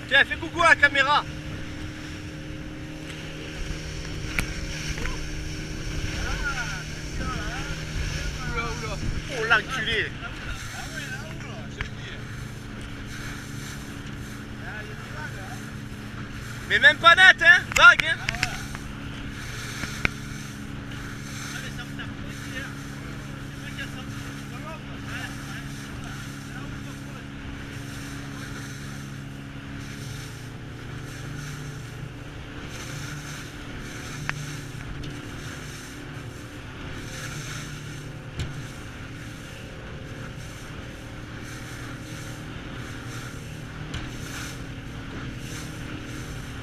Tiens, fais coucou à la caméra. Oula, oula. Oh l'enculé. Mais même pas net, hein, vague, hein.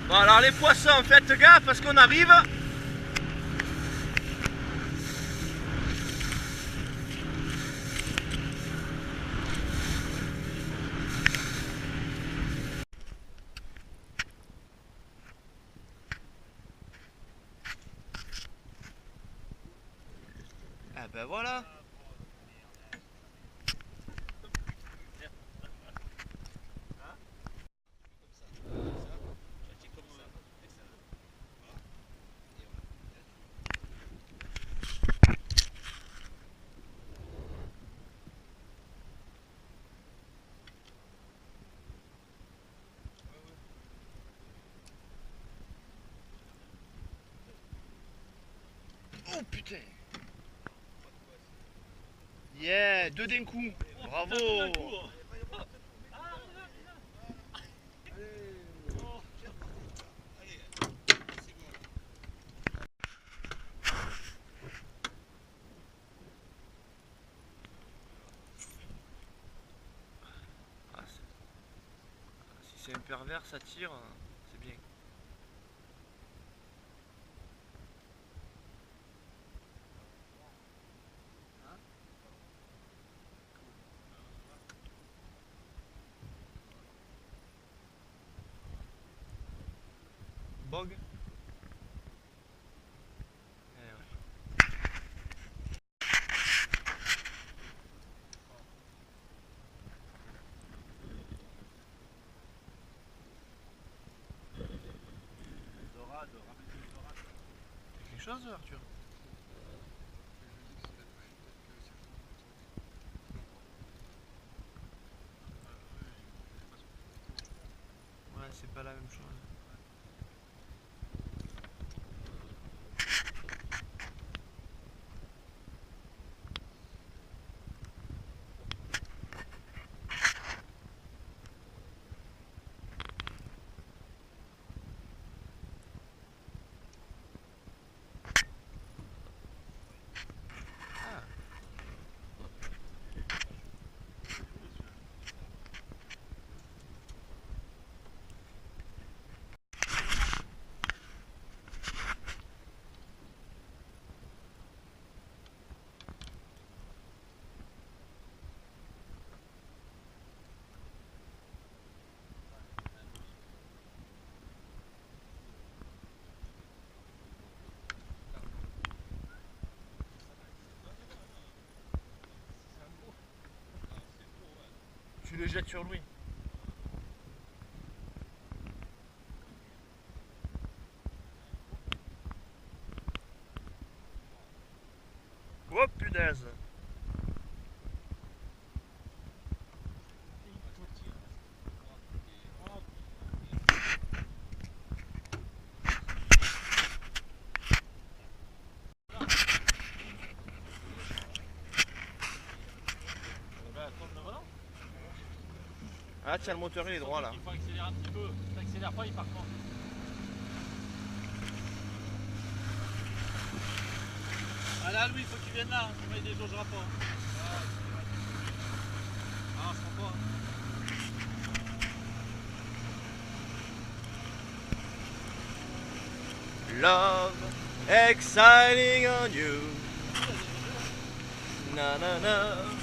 Bon alors les poissons, faites gaffe parce qu'on arrive. Ah ben voilà. Oh putain. Yeah, deux d'un coup. Bravo. Si c'est un pervers, ça tire, c'est bien. Bog. Quelque chose, Arthur? Ouais, c'est pas la même chose. Tu le jettes sur lui. Oh punaise. Ah tiens, le moteur il est droit là. Il faut accélérer un petit peu. Si t'accélères pas, il part pas. Ah là, Louis, il faut qu'il vienne là. Sinon, il déjaugera pas. Ah, je comprends pas. Love exciting on you. Na na na.